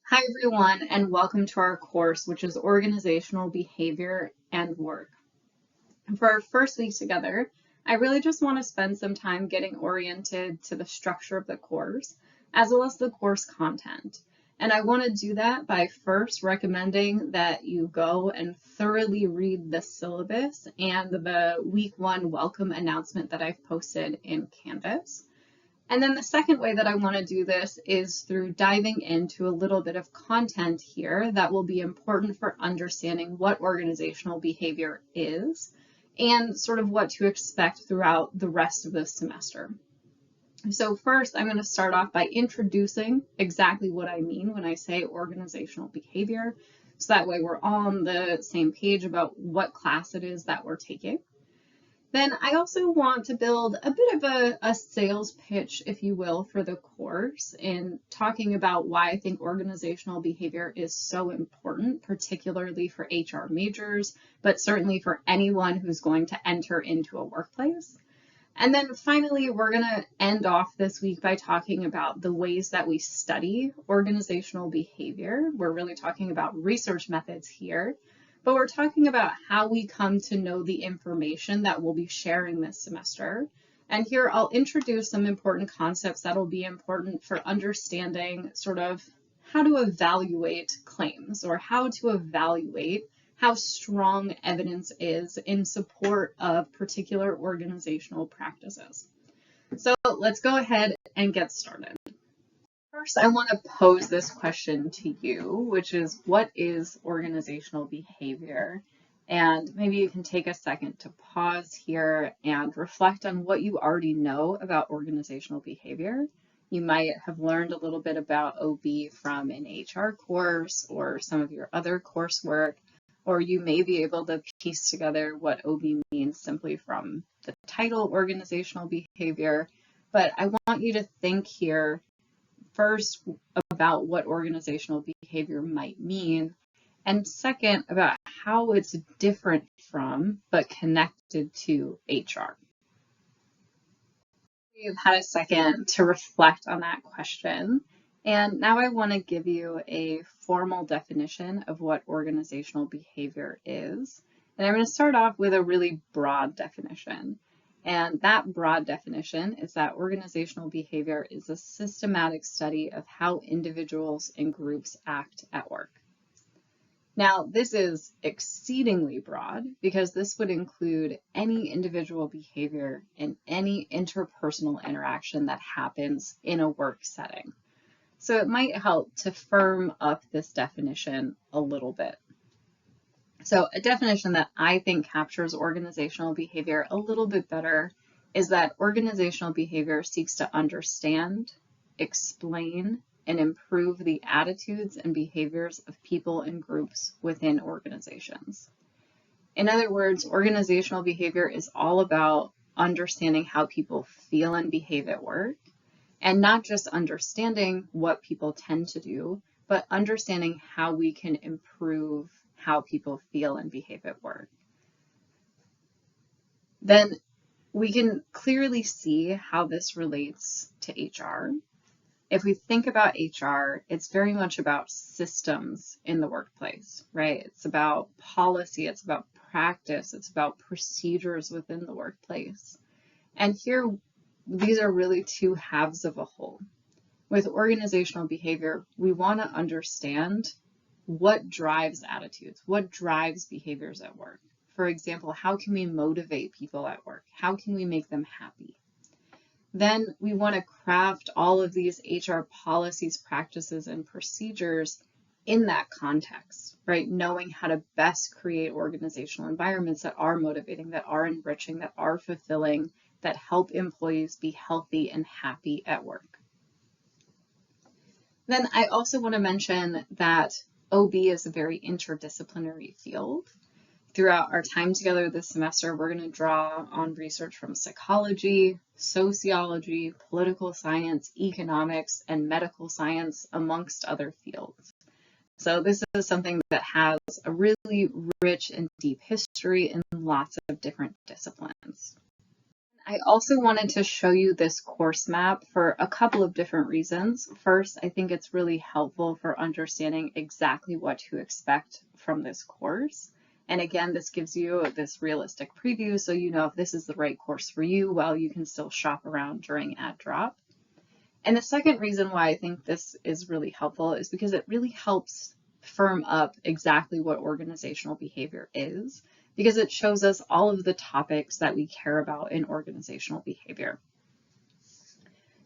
Hi everyone, and welcome to our course, which is Organizational Behavior and Work. For our first week together, I really just want to spend some time getting oriented to the structure of the course, as well as the course content. And I want to do that by first recommending that you go and thoroughly read the syllabus and the week one welcome announcement that I've posted in Canvas. And then the second way that I want to do this is through diving into a little bit of content here that will be important for understanding what organizational behavior is and sort of what to expect throughout the rest of this semester. So first, I'm going to start off by introducing exactly what I mean when I say organizational behavior. So that way we're all on the same page about what class it is that we're taking. Then I also want to build a bit of a sales pitch, if you will, for the course in talking about why I think organizational behavior is so important, particularly for HR majors, but certainly for anyone who's going to enter into a workplace. And then finally, we're going to end off this week by talking about the ways that we study organizational behavior. We're really talking about research methods here. But we're talking about how we come to know the information that we'll be sharing this semester. And here I'll introduce some important concepts that'll be important for understanding sort of how to evaluate claims or how to evaluate how strong evidence is in support of particular organizational practices. So let's go ahead and get started. First, I want to pose this question to you, which is, what is organizational behavior? And maybe you can take a second to pause here and reflect on what you already know about organizational behavior. You might have learned a little bit about OB from an HR course or some of your other coursework, or you may be able to piece together what OB means simply from the title organizational behavior. But I want you to think here first about what organizational behavior might mean, and second about how it's different from but connected to HR. You've had a second to reflect on that question, and now I want to give you a formal definition of what organizational behavior is. And I'm going to start off with a really broad definition. And that broad definition is that organizational behavior is a systematic study of how individuals and groups act at work. Now, this is exceedingly broad because this would include any individual behavior in any interpersonal interaction that happens in a work setting. So it might help to firm up this definition a little bit. So a definition that I think captures organizational behavior a little bit better is that organizational behavior seeks to understand, explain, and improve the attitudes and behaviors of people and groups within organizations. In other words, organizational behavior is all about understanding how people feel and behave at work, and not just understanding what people tend to do, but understanding how we can improve how people feel and behave at work. Then we can clearly see how this relates to HR. If we think about HR, it's very much about systems in the workplace, right? It's about policy, it's about practice, it's about procedures within the workplace. And here, these are really two halves of a whole. With organizational behavior, we want to understand what drives attitudes, what drives behaviors at work. For example, how can we motivate people at work? How can we make them happy? Then we want to craft all of these HR policies, practices, and procedures in that context, right? Knowing how to best create organizational environments that are motivating, that are enriching, that are fulfilling, that help employees be healthy and happy at work. Then I also want to mention that OB is a very interdisciplinary field. Throughout our time together this semester, we're going to draw on research from psychology, sociology, political science, economics, and medical science, amongst other fields. So this is something that has a really rich and deep history in lots of different disciplines. I also wanted to show you this course map for a couple of different reasons. First, I think it's really helpful for understanding exactly what to expect from this course. And again, this gives you this realistic preview so you know if this is the right course for you while you can still shop around during ad drop. And the second reason why I think this is really helpful is because it really helps firm up exactly what organizational behavior is, because it shows us all of the topics that we care about in organizational behavior.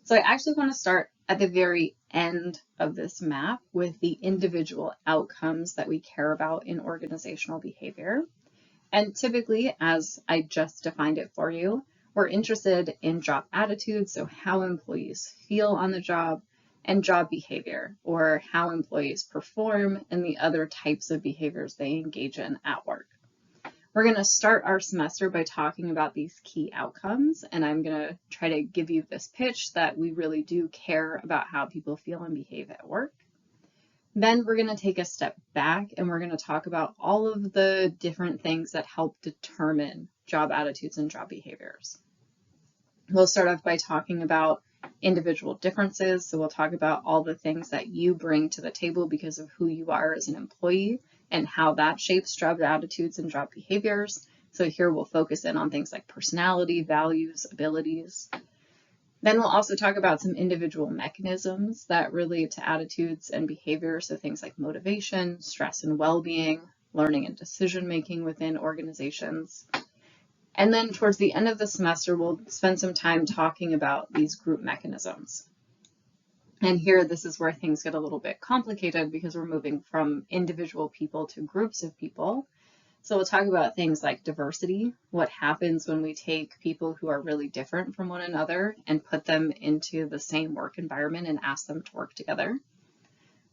So I actually want to start at the very end of this map with the individual outcomes that we care about in organizational behavior. And typically, as I just defined it for you, we're interested in job attitudes, so how employees feel on the job, and job behavior, or how employees perform and the other types of behaviors they engage in at work. We're going to start our semester by talking about these key outcomes, and I'm going to try to give you this pitch that we really do care about how people feel and behave at work. Then we're going to take a step back and we're going to talk about all of the different things that help determine job attitudes and job behaviors. We'll start off by talking about individual differences. So we'll talk about all the things that you bring to the table because of who you are as an employee and how that shapes job attitudes and job behaviors. So here we'll focus in on things like personality, values, abilities. Then we'll also talk about some individual mechanisms that relate to attitudes and behavior, so things like motivation, stress and well-being, learning and decision-making within organizations. And then towards the end of the semester, we'll spend some time talking about these group mechanisms. And here, this is where things get a little bit complicated because we're moving from individual people to groups of people. So we'll talk about things like diversity, what happens when we take people who are really different from one another and put them into the same work environment and ask them to work together.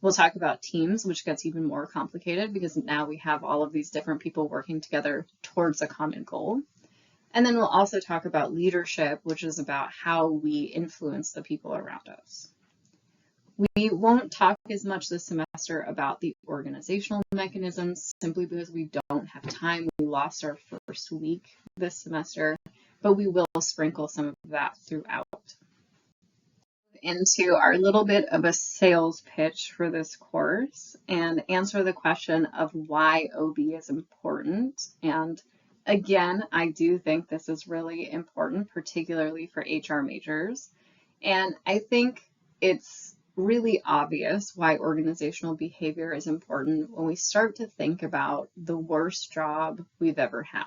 We'll talk about teams, which gets even more complicated because now we have all of these different people working together towards a common goal. And then we'll also talk about leadership, which is about how we influence the people around us. We won't talk as much this semester about the organizational mechanisms simply because we don't have time. We lost our first week this semester, but we will sprinkle some of that throughout. Into our little bit of a sales pitch for this course and answer the question of why OB is important. And again, I do think this is really important, particularly for HR majors. And I think it's really obvious why organizational behavior is important when we start to think about the worst job we've ever had.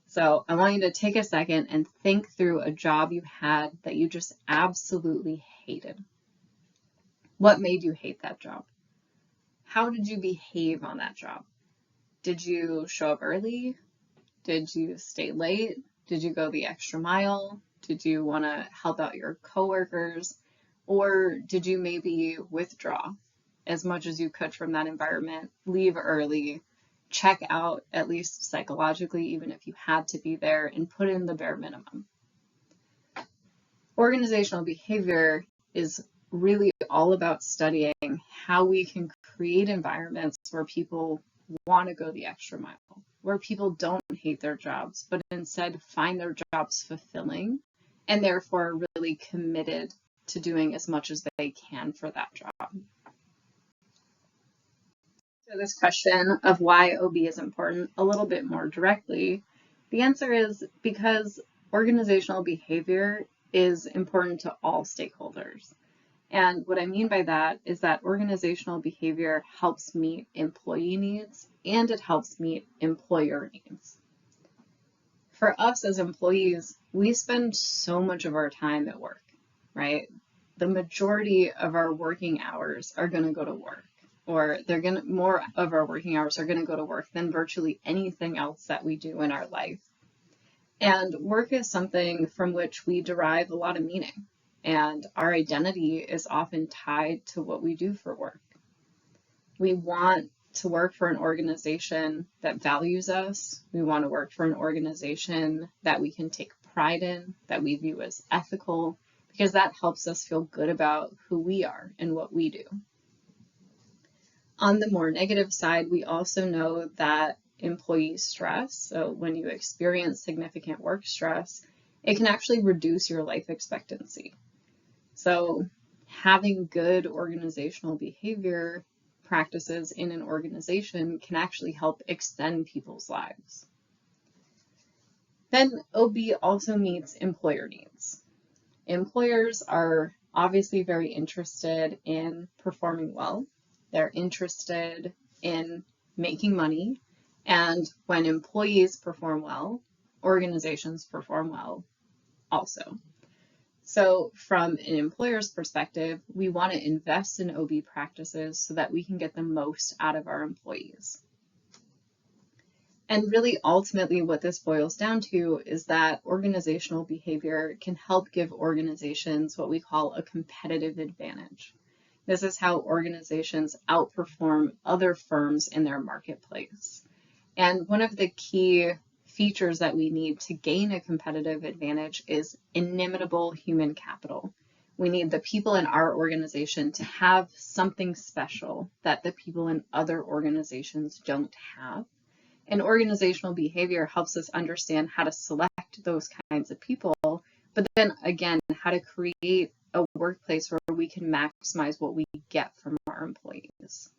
So I want you to take a second and think through a job you had that you just absolutely hated. What made you hate that job? How did you behave on that job? Did you show up early? Did you stay late? Did you go the extra mile? Did you want to help out your coworkers? Or did you maybe withdraw as much as you could from that environment, leave early, check out at least psychologically, even if you had to be there, and put in the bare minimum? Organizational behavior is really all about studying how we can create environments where people want to go the extra mile, where people don't hate their jobs, but instead find their jobs fulfilling and therefore are really committed to doing as much as they can for that job. So this question of why OB is important a little bit more directly, the answer is because organizational behavior is important to all stakeholders. And what I mean by that is that organizational behavior helps meet employee needs and it helps meet employer needs. For us as employees, we spend so much of our time at work, right? The majority of our working hours are going to go to work, or more of our working hours are going to go to work than virtually anything else that we do in our life. And work is something from which we derive a lot of meaning, and our identity is often tied to what we do for work. We want to work for an organization that values us. We want to work for an organization that we can take pride in, that we view as ethical, because that helps us feel good about who we are and what we do. On the more negative side, we also know that employee stress, so when you experience significant work stress, it can actually reduce your life expectancy. So having good organizational behavior practices in an organization can actually help extend people's lives. Then OB also meets employer needs. Employers are obviously very interested in performing well. They're interested in making money. And when employees perform well, organizations perform well also. So from an employer's perspective, we want to invest in OB practices so that we can get the most out of our employees. And really, ultimately, what this boils down to is that organizational behavior can help give organizations what we call a competitive advantage. This is how organizations outperform other firms in their marketplace. And one of the key features that we need to gain a competitive advantage is inimitable human capital. We need the people in our organization to have something special that the people in other organizations don't have. And organizational behavior helps us understand how to select those kinds of people, but then again, how to create a workplace where we can maximize what we get from our employees.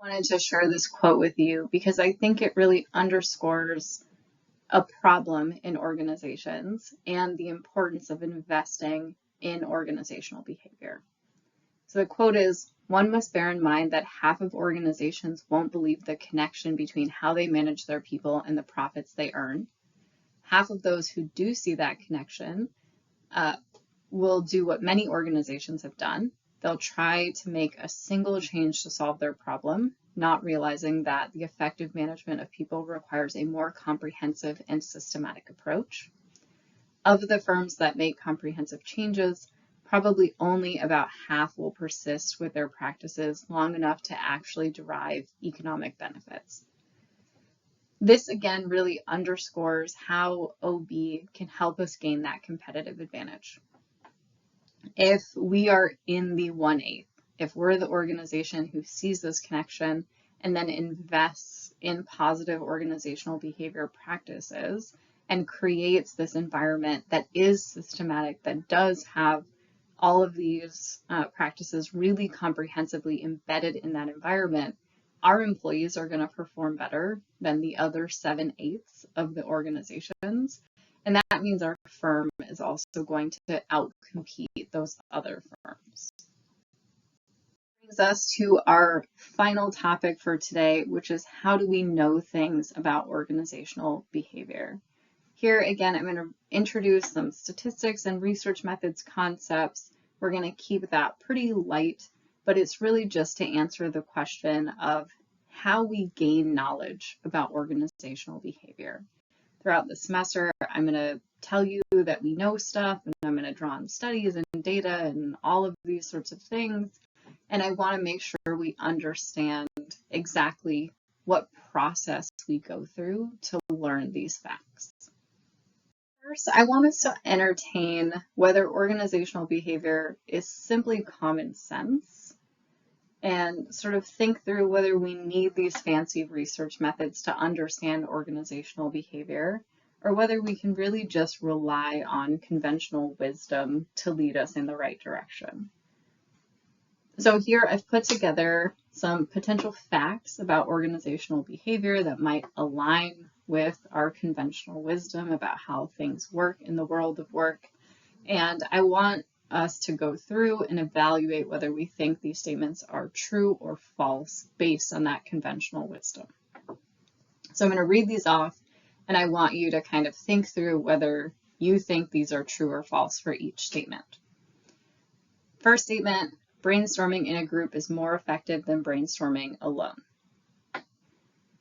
I wanted to share this quote with you because I think it really underscores a problem in organizations and the importance of investing in organizational behavior. So the quote is, "One must bear in mind that half of organizations won't believe the connection between how they manage their people and the profits they earn. Half of those who do see that connection will do what many organizations have done. They'll try to make a single change to solve their problem, not realizing that the effective management of people requires a more comprehensive and systematic approach. Of the firms that make comprehensive changes, probably only about half will persist with their practices long enough to actually derive economic benefits." This again really underscores how OB can help us gain that competitive advantage. If we are in the 1/8, if we're the organization who sees this connection and then invests in positive organizational behavior practices and creates this environment that is systematic, that does have all of these practices really comprehensively embedded in that environment, our employees are going to perform better than the other 7/8 of the organizations. And that means our firm is also going to outcompete those other firms. Brings us to our final topic for today, which is how do we know things about organizational behavior? Here again, I'm going to introduce some statistics and research methods concepts. We're going to keep that pretty light, but it's really just to answer the question of how we gain knowledge about organizational behavior. Throughout the semester, I'm going to tell you that we know stuff, and I'm going to draw on studies and data and all of these sorts of things. And I want to make sure we understand exactly what process we go through to learn these facts. First, I want us to entertain whether organizational behavior is simply common sense and sort of think through whether we need these fancy research methods to understand organizational behavior, or whether we can really just rely on conventional wisdom to lead us in the right direction. So here I've put together some potential facts about organizational behavior that might align with our conventional wisdom about how things work in the world of work. And I want us to go through and evaluate whether we think these statements are true or false based on that conventional wisdom. So I'm going to read these off, and I want you to kind of think through whether you think these are true or false for each statement. First statement, brainstorming in a group is more effective than brainstorming alone.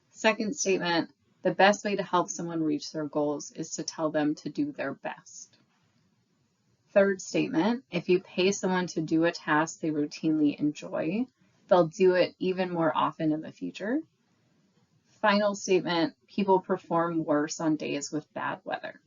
Second statement, the best way to help someone reach their goals is to tell them to do their best. Third statement, if you pay someone to do a task they routinely enjoy, they'll do it even more often in the future. Final statement, people perform worse on days with bad weather.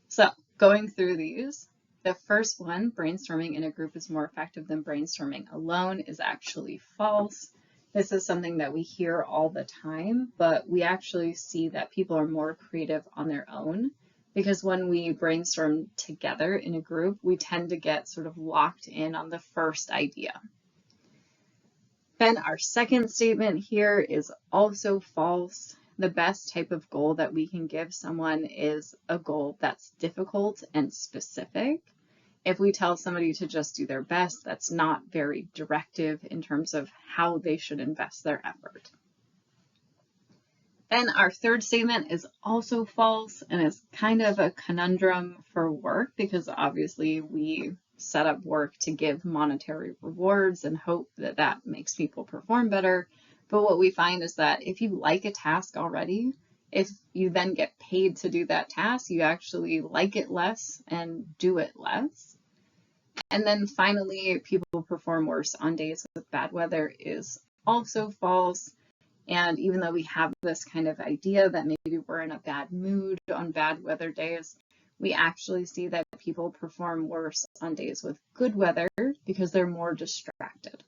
So going through these, the first one, brainstorming in a group is more effective than brainstorming alone, is actually false. This is something that we hear all the time, but we actually see that people are more creative on their own, because when we brainstorm together in a group, we tend to get sort of locked in on the first idea. Then our second statement here is also false. The best type of goal that we can give someone is a goal that's difficult and specific. If we tell somebody to just do their best, that's not very directive in terms of how they should invest their effort. Then our third statement is also false, and it's kind of a conundrum for work, because obviously we set up work to give monetary rewards and hope that that makes people perform better. But what we find is that if you like a task already, if you then get paid to do that task, you actually like it less and do it less. And then finally, people perform worse on days with bad weather is also false. And even though we have this kind of idea that maybe we're in a bad mood on bad weather days, we actually see that people perform worse on days with good weather because they're more distracted.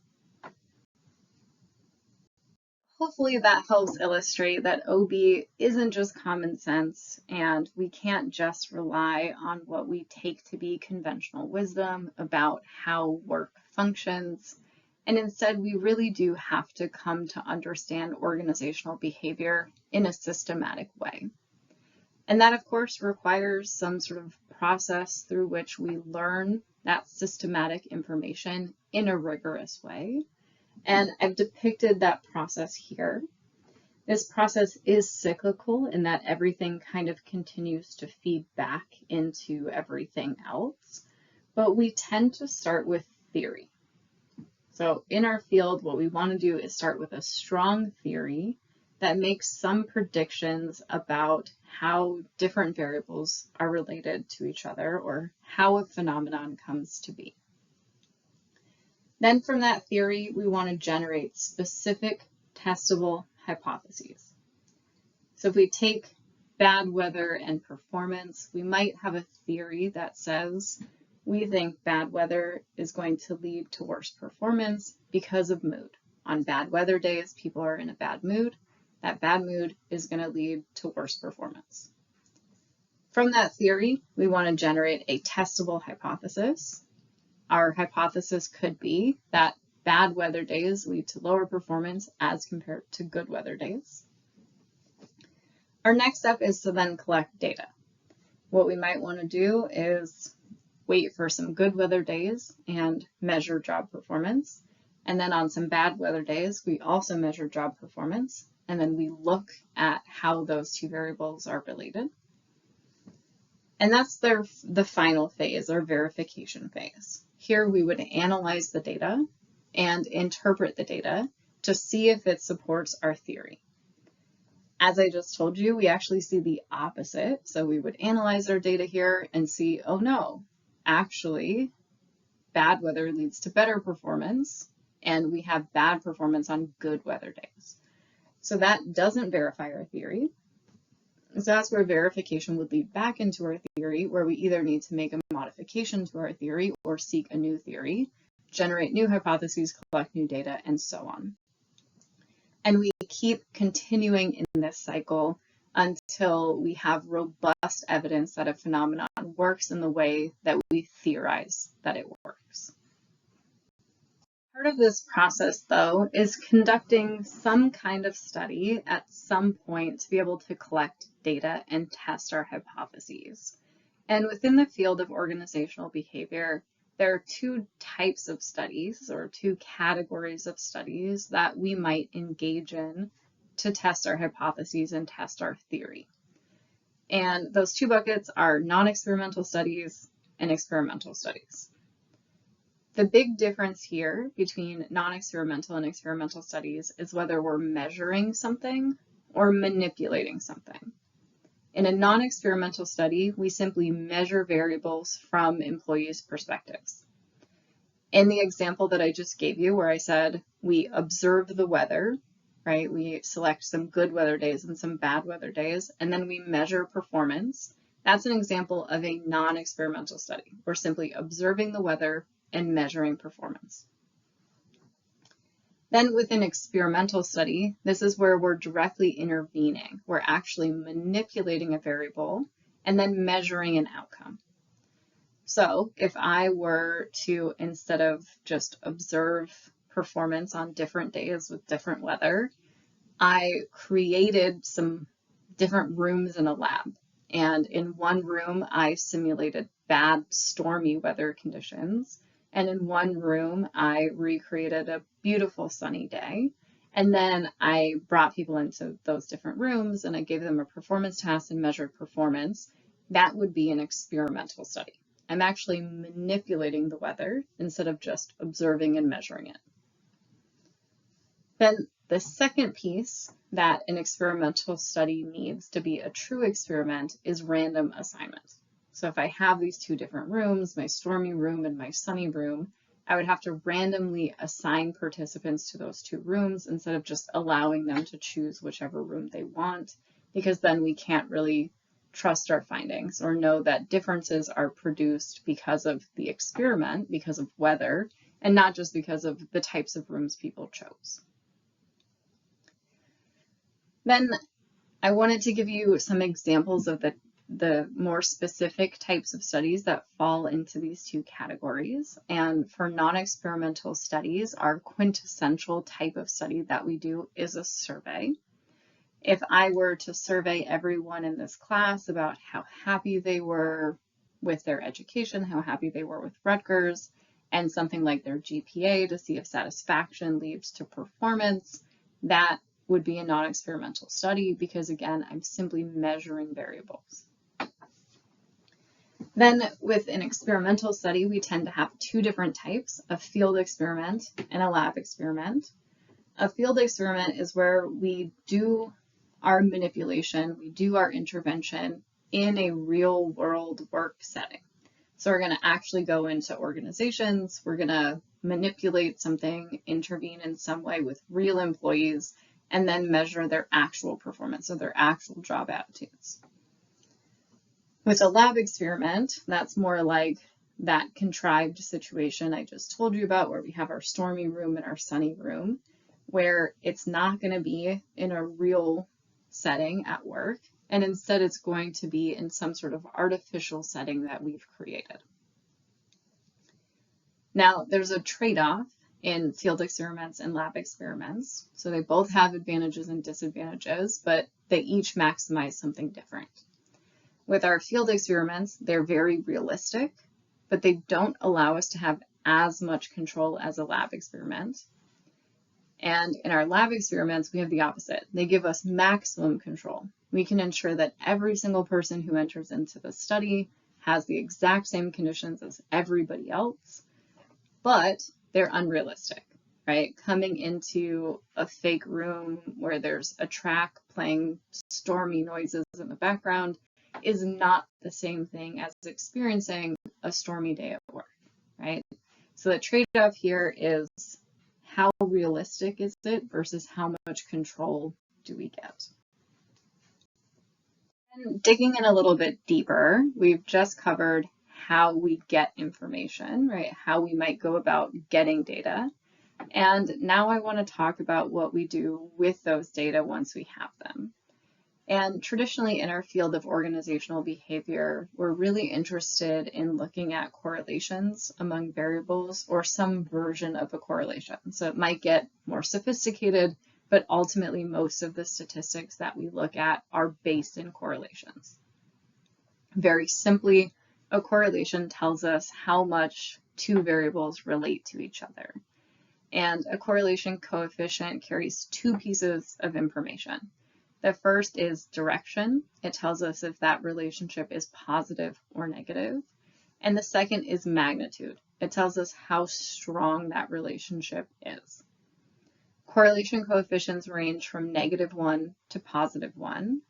Hopefully that helps illustrate that OB isn't just common sense, and we can't just rely on what we take to be conventional wisdom about how work functions. And instead, we really do have to come to understand organizational behavior in a systematic way. And that, of course, requires some sort of process through which we learn that systematic information in a rigorous way. And I've depicted that process here. This process is cyclical in that everything kind of continues to feed back into everything else, but we tend to start with theory. So in our field, what we want to do is start with a strong theory that makes some predictions about how different variables are related to each other, or how a phenomenon comes to be. Then from that theory, we want to generate specific testable hypotheses. So if we take bad weather and performance, we might have a theory that says we think bad weather is going to lead to worse performance because of mood. On bad weather days, people are in a bad mood. That bad mood is going to lead to worse performance. From that theory, we want to generate a testable hypothesis. Our hypothesis could be that bad weather days lead to lower performance as compared to good weather days. Our next step is to then collect data. What we might want to do is wait for some good weather days and measure job performance. And then on some bad weather days, we also measure job performance. And then we look at how those two variables are related. And that's the final phase, or verification phase. Here we would analyze the data and interpret the data to see if it supports our theory. As I just told you, we actually see the opposite. So we would analyze our data here and see, oh no, actually bad weather leads to better performance, and we have bad performance on good weather days. So that doesn't verify our theory. So that's where verification would lead back into our theory, where we either need to make a modification to our theory or seek a new theory, generate new hypotheses, collect new data, and so on. And we keep continuing in this cycle until we have robust evidence that a phenomenon works in the way that we theorize that it works. Part of this process, though, is conducting some kind of study at some point to be able to collect data and test our hypotheses. And within the field of organizational behavior, there are two types of studies, or two categories of studies, that we might engage in to test our hypotheses and test our theory. And those two buckets are non-experimental studies and experimental studies. The big difference here between non-experimental and experimental studies is whether we're measuring something or manipulating something. In a non-experimental study, we simply measure variables from employees' perspectives. In the example that I just gave you, where I said we observe the weather, right? We select some good weather days and some bad weather days, and then we measure performance. That's an example of a non-experimental study. We're simply observing the weather and measuring performance. Then with an experimental study, this is where we're directly intervening. We're actually manipulating a variable and then measuring an outcome. So if I were to, instead of just observe performance on different days with different weather, I created some different rooms in a lab. And in one room, I simulated bad stormy weather conditions. And in one room, I recreated a beautiful sunny day. And then I brought people into those different rooms and I gave them a performance task and measured performance. That would be an experimental study. I'm actually manipulating the weather instead of just observing and measuring it. Then the second piece that an experimental study needs to be a true experiment is random assignment. So if I have these two different rooms, my stormy room and my sunny room, I would have to randomly assign participants to those two rooms instead of just allowing them to choose whichever room they want, because then we can't really trust our findings or know that differences are produced because of the experiment, because of weather, and not just because of the types of rooms people chose. Then I wanted to give you some examples of the more specific types of studies that fall into these two categories. And for non-experimental studies, our quintessential type of study that we do is a survey. If I were to survey everyone in this class about how happy they were with their education, how happy they were with Rutgers, and something like their GPA to see if satisfaction leads to performance, that would be a non-experimental study because, again, I'm simply measuring variables. Then with an experimental study, we tend to have two different types, a field experiment and a lab experiment. A field experiment is where we do our manipulation, we do our intervention in a real world work setting. So we're going to actually go into organizations, we're going to manipulate something, intervene in some way with real employees, and then measure their actual performance or their actual job attitudes. With a lab experiment, that's more like that contrived situation I just told you about, where we have our stormy room and our sunny room, where it's not going to be in a real setting at work, and instead it's going to be in some sort of artificial setting that we've created. Now, there's a trade-off in field experiments and lab experiments. So they both have advantages and disadvantages, but they each maximize something different. With our field experiments, they're very realistic, but they don't allow us to have as much control as a lab experiment. And in our lab experiments, we have the opposite. They give us maximum control. We can ensure that every single person who enters into the study has the exact same conditions as everybody else, but they're unrealistic, right? Coming into a fake room where there's a track playing stormy noises in the background is not the same thing as experiencing a stormy day at work, right? So the trade-off here is how realistic is it versus how much control do we get? And digging in a little bit deeper, we've just covered how we get information, right? How we might go about getting data. And now I want to talk about what we do with those data once we have them. And traditionally in our field of organizational behavior, we're really interested in looking at correlations among variables or some version of a correlation. So it might get more sophisticated, but ultimately most of the statistics that we look at are based in correlations. Very simply, a correlation tells us how much two variables relate to each other. And a correlation coefficient carries two pieces of information. The first is direction. It tells us if that relationship is positive or negative. And the second is magnitude. It tells us how strong that relationship is. Correlation coefficients range from -1 to +1,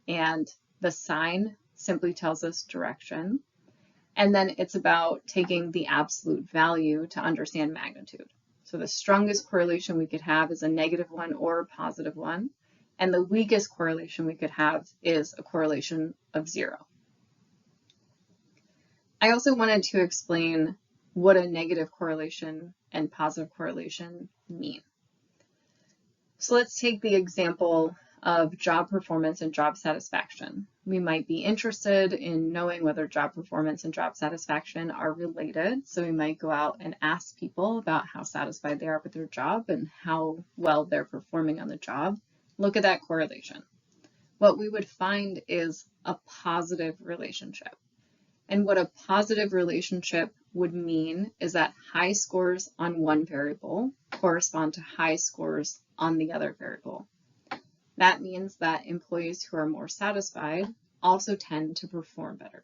and the sign simply tells us direction. And then it's about taking the absolute value to understand magnitude. So the strongest correlation we could have is a -1 or a +1. And the weakest correlation we could have is a correlation of 0. I also wanted to explain what a negative correlation and positive correlation mean. So let's take the example of job performance and job satisfaction. We might be interested in knowing whether job performance and job satisfaction are related. So we might go out and ask people about how satisfied they are with their job and how well they're performing on the job. Look at that correlation. What we would find is a positive relationship. And what a positive relationship would mean is that high scores on one variable correspond to high scores on the other variable. That means that employees who are more satisfied also tend to perform better.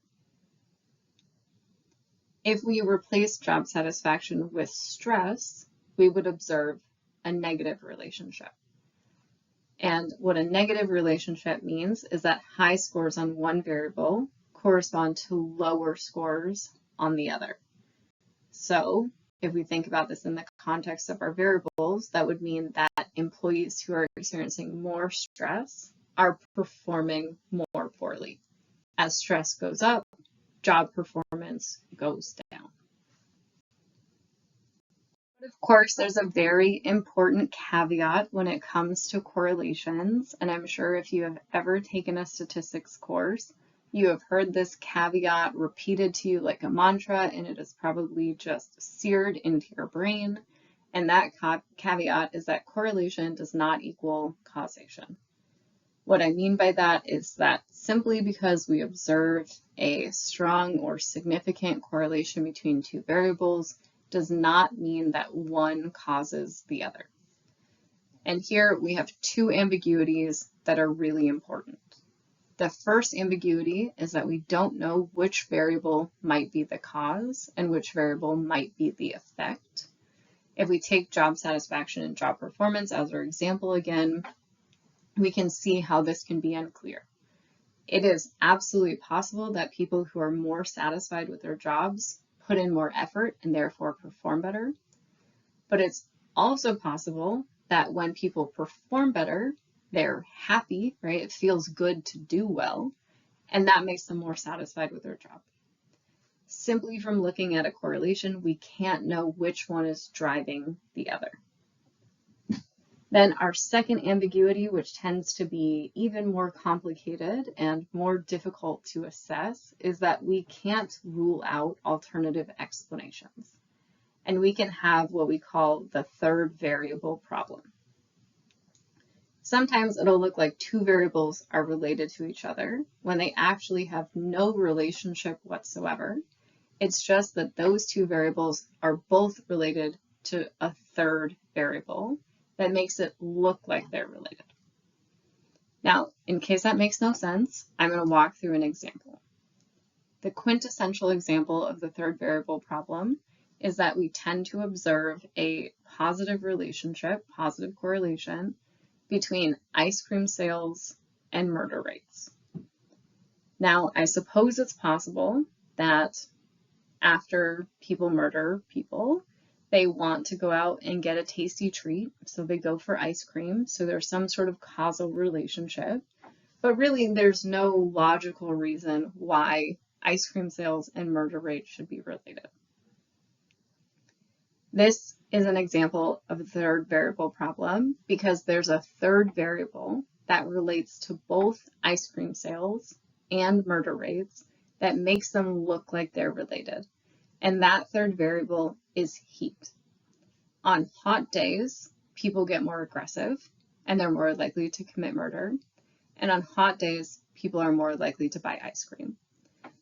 If we replace job satisfaction with stress, we would observe a negative relationship. And what a negative relationship means is that high scores on one variable correspond to lower scores on the other. So if we think about this in the context of our variables, that would mean that employees who are experiencing more stress are performing more poorly. As stress goes up, job performance goes down. But of course, there's a very important caveat when it comes to correlations, and I'm sure if you have ever taken a statistics course, you have heard this caveat repeated to you like a mantra, and it is probably just seared into your brain. And that caveat is that correlation does not equal causation. What I mean by that is that simply because we observe a strong or significant correlation between two variables does not mean that one causes the other. And here we have two ambiguities that are really important. The first ambiguity is that we don't know which variable might be the cause and which variable might be the effect. If we take job satisfaction and job performance as our example again, we can see how this can be unclear. It is absolutely possible that people who are more satisfied with their jobs put in more effort and therefore perform better. But it's also possible that when people perform better, they're happy, right? It feels good to do well, and that makes them more satisfied with their job. Simply from looking at a correlation, we can't know which one is driving the other. Then our second ambiguity, which tends to be even more complicated and more difficult to assess, is that we can't rule out alternative explanations. And we can have what we call the third variable problem. Sometimes it'll look like two variables are related to each other when they actually have no relationship whatsoever. It's just that those two variables are both related to a third variable that makes it look like they're related. Now, in case that makes no sense, I'm going to walk through an example. The quintessential example of the third variable problem is that we tend to observe a positive relationship, positive correlation, between ice cream sales and murder rates. Now, I suppose it's possible that after people murder people, they want to go out and get a tasty treat, so they go for ice cream. So there's some sort of causal relationship, but really there's no logical reason why ice cream sales and murder rates should be related. This is an example of a third variable problem because there's a third variable that relates to both ice cream sales and murder rates that makes them look like they're related. And that third variable is heat. On hot days, people get more aggressive and they're more likely to commit murder. And on hot days, people are more likely to buy ice cream.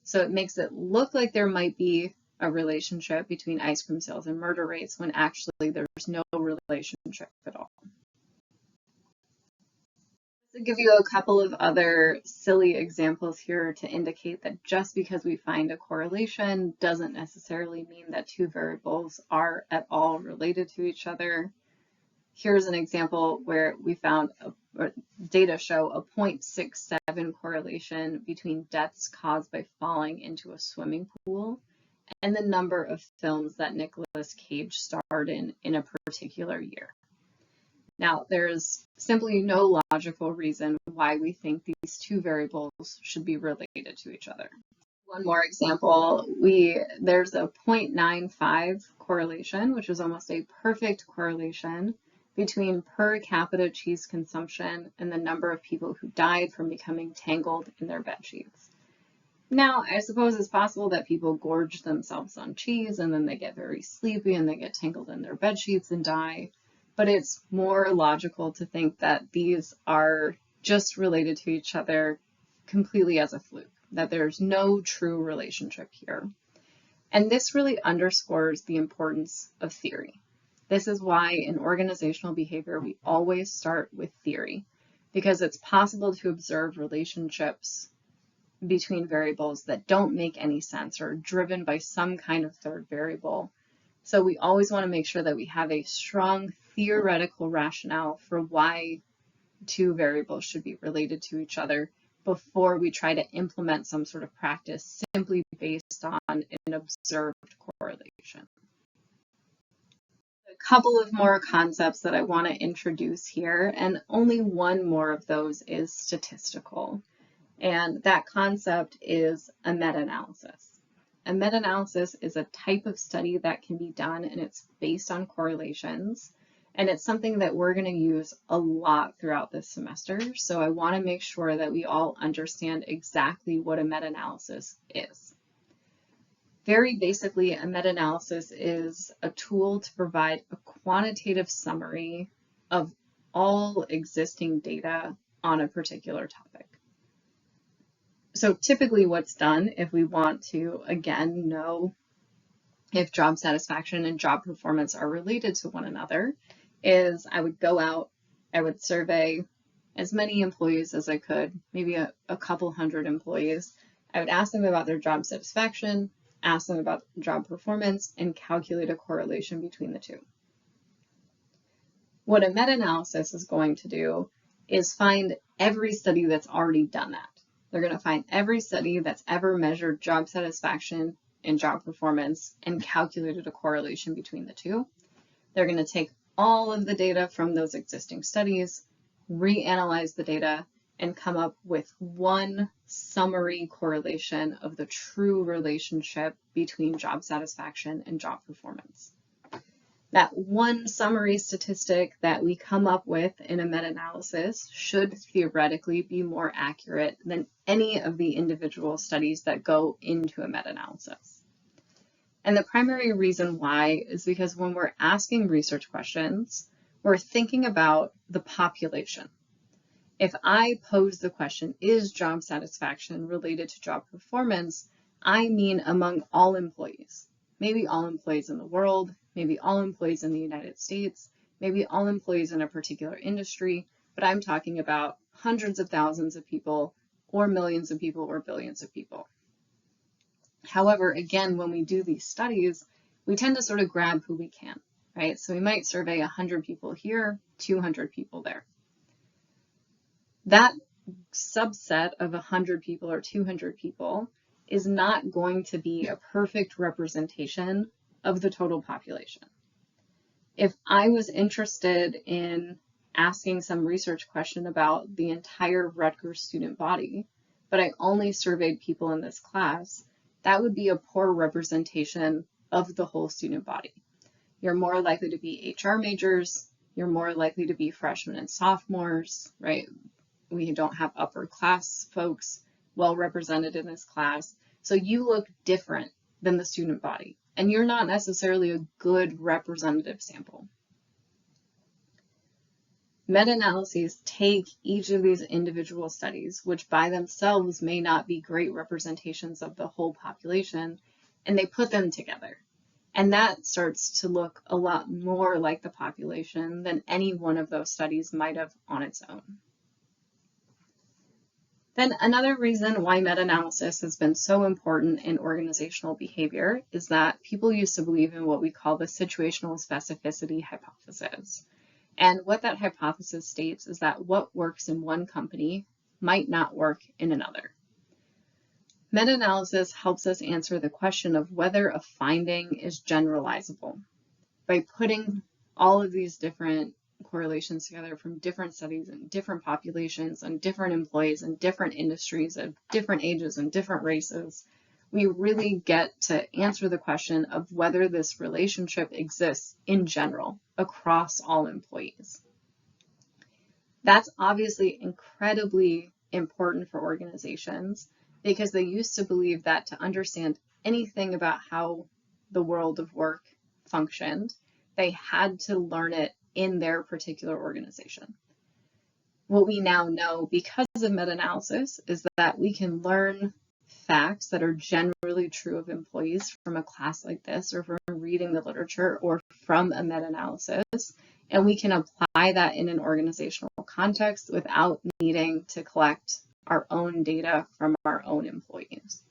So it makes it look like there might be a relationship between ice cream sales and murder rates when actually there's no relationship at all. To give you a couple of other silly examples here to indicate that just because we find a correlation doesn't necessarily mean that two variables are at all related to each other. Here's an example where we found data show a 0.67 correlation between deaths caused by falling into a swimming pool and the number of films that Nicolas Cage starred in a particular year. Now, there's simply no logical reason why we think these two variables should be related to each other. One more example, there's a 0.95 correlation, which is almost a perfect correlation between per capita cheese consumption and the number of people who died from becoming tangled in their bed sheets. Now, I suppose it's possible that people gorge themselves on cheese and then they get very sleepy and they get tangled in their bed sheets and die, but it's more logical to think that these are just related to each other completely as a fluke, that there's no true relationship here. And this really underscores the importance of theory. This is why in organizational behavior, we always start with theory, because it's possible to observe relationships between variables that don't make any sense or are driven by some kind of third variable. So we always want to make sure that we have a strong theoretical rationale for why two variables should be related to each other before we try to implement some sort of practice simply based on an observed correlation. A couple of more concepts that I want to introduce here, and only one more of those is statistical. And that concept is a meta-analysis. A meta-analysis is a type of study that can be done, and it's based on correlations. And it's something that we're going to use a lot throughout this semester. So I want to make sure that we all understand exactly what a meta-analysis is. Very basically, a meta-analysis is a tool to provide a quantitative summary of all existing data on a particular topic. So typically what's done if we want to, again, know if job satisfaction and job performance are related to one another is I would go out, I would survey as many employees as I could, maybe a couple hundred employees. I would ask them about their job satisfaction, ask them about job performance, and calculate a correlation between the two. What a meta-analysis is going to do is find every study that's already done that. They're going to find every study that's ever measured job satisfaction and job performance and calculated a correlation between the two. They're going to take all of the data from those existing studies, reanalyze the data, and come up with one summary correlation of the true relationship between job satisfaction and job performance. That one summary statistic that we come up with in a meta-analysis should theoretically be more accurate than any of the individual studies that go into a meta-analysis. And the primary reason why is because when we're asking research questions, we're thinking about the population. If I pose the question, is job satisfaction related to job performance? I mean among all employees. Maybe all employees in the world, maybe all employees in the United States, maybe all employees in a particular industry, but I'm talking about hundreds of thousands of people, or millions of people, or billions of people. However, again, when we do these studies, we tend to sort of grab who we can, right? So we might survey 100 people here, 200 people there. That subset of 100 people or 200 people is not going to be a perfect representation of the total population. If I was interested in asking some research question about the entire Rutgers student body, but I only surveyed people in this class, that would be a poor representation of the whole student body. You're more likely to be HR majors, you're more likely to be freshmen and sophomores, right? We don't have upper class folks well represented in this class. So you look different than the student body, and you're not necessarily a good representative sample. Meta-analyses take each of these individual studies, which by themselves may not be great representations of the whole population, and they put them together. And that starts to look a lot more like the population than any one of those studies might have on its own. Then another reason why meta-analysis has been so important in organizational behavior is that people used to believe in what we call the situational specificity hypothesis. And what that hypothesis states is that what works in one company might not work in another. Meta-analysis helps us answer the question of whether a finding is generalizable by putting all of these different correlations together from different studies and different populations and different employees and different industries of different ages and different races. we really get to answer the question of whether this relationship exists in general across all employees. That's obviously incredibly important for organizations because they used to believe that to understand anything about how the world of work functioned, they had to learn it in their particular organization. What we now know because of meta-analysis is that we can learn facts that are generally true of employees from a class like this, or from reading the literature, or from a meta-analysis, and we can apply that in an organizational context without needing to collect our own data from our own employees.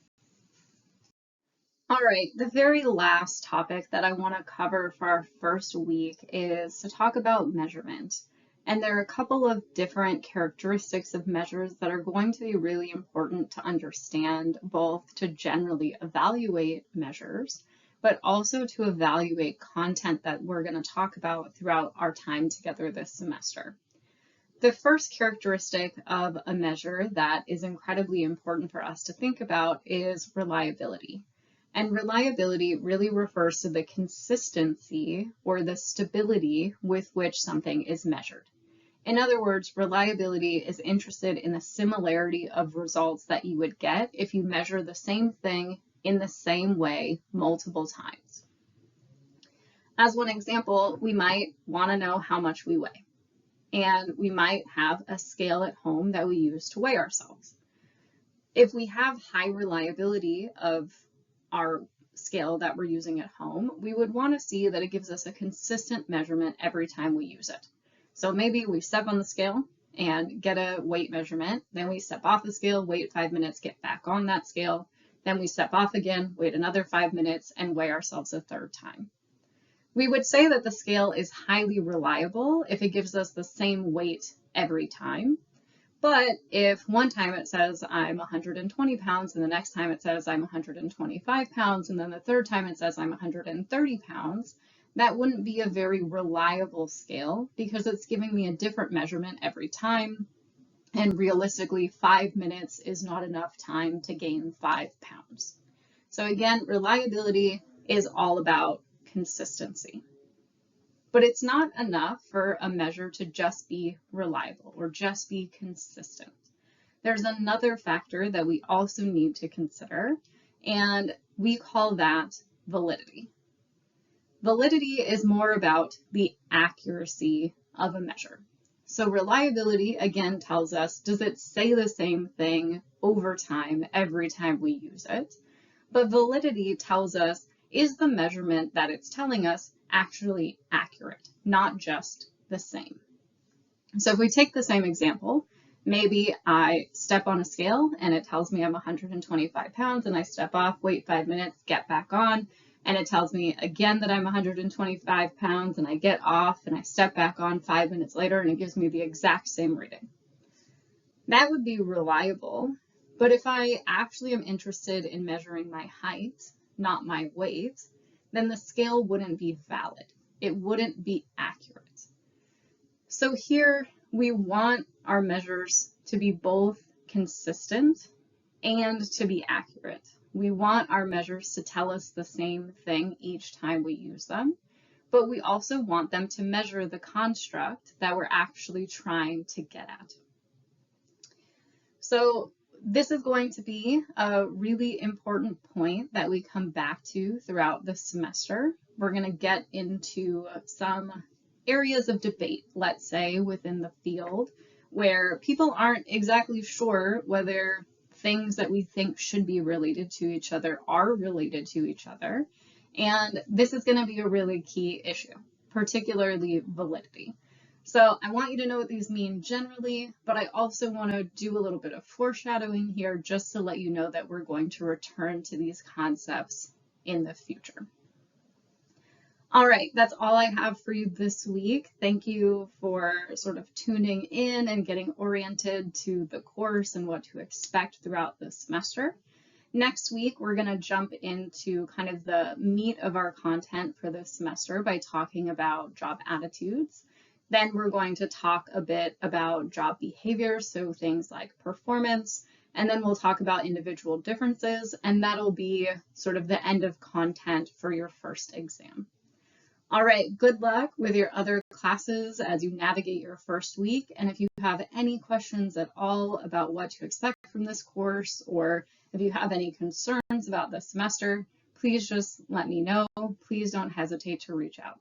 All right, the very last topic that I want to cover for our first week is to talk about measurement. And there are a couple of different characteristics of measures that are going to be really important to understand, both to generally evaluate measures, but also to evaluate content that we're going to talk about throughout our time together this semester. The first characteristic of a measure that is incredibly important for us to think about is reliability. And reliability really refers to the consistency or the stability with which something is measured. In other words, reliability is interested in the similarity of results that you would get if you measure the same thing in the same way multiple times. As one example, we might want to know how much we weigh, and we might have a scale at home that we use to weigh ourselves. If we have high reliability of our scale that we're using at home, we would want to see that it gives us a consistent measurement every time we use it. So maybe we step on the scale and get a weight measurement, then we step off the scale, wait 5 minutes, get back on that scale, then we step off again, wait another 5 minutes, and weigh ourselves a third time. We would say that the scale is highly reliable if it gives us the same weight every time. But if one time it says I'm 120 pounds and the next time it says I'm 125 pounds and then the third time it says I'm 130 pounds, that wouldn't be a very reliable scale because it's giving me a different measurement every time. And realistically, 5 minutes is not enough time to gain 5 pounds. So again, reliability is all about consistency. But it's not enough for a measure to just be reliable or just be consistent. There's another factor that we also need to consider, and we call that validity. Validity is more about the accuracy of a measure. So reliability, again, tells us, does it say the same thing over time every time we use it? But validity tells us, is the measurement that it's telling us actually accurate, not just the same? So if we take the same example, maybe I step on a scale and it tells me I'm 125 pounds and I step off, wait 5 minutes, get back on, and it tells me again that I'm 125 pounds and I get off and I step back on 5 minutes later and it gives me the exact same reading. That would be reliable, but if I actually am interested in measuring my height, not my weight, then the scale wouldn't be valid. It wouldn't be accurate. So here we want our measures to be both consistent and to be accurate. We want our measures to tell us the same thing each time we use them, but we also want them to measure the construct that we're actually trying to get at. So this is going to be a really important point that we come back to throughout the semester. We're going to get into some areas of debate, let's say, within the field, where people aren't exactly sure whether things that we think should be related to each other are related to each other. And this is going to be a really key issue, particularly validity. So I want you to know what these mean generally, but I also want to do a little bit of foreshadowing here just to let you know that we're going to return to these concepts in the future. All right, that's all I have for you this week. Thank you for sort of tuning in and getting oriented to the course and what to expect throughout the semester. Next week, we're going to jump into kind of the meat of our content for this semester by talking about job attitudes. Then we're going to talk a bit about job behavior, so things like performance, And then we'll talk about individual differences, and that'll be sort of the end of content for your first exam. All right, good luck with your other classes as you navigate your first week. And if you have any questions at all about what to expect from this course, or if you have any concerns about this semester, please just let me know. Please don't hesitate to reach out.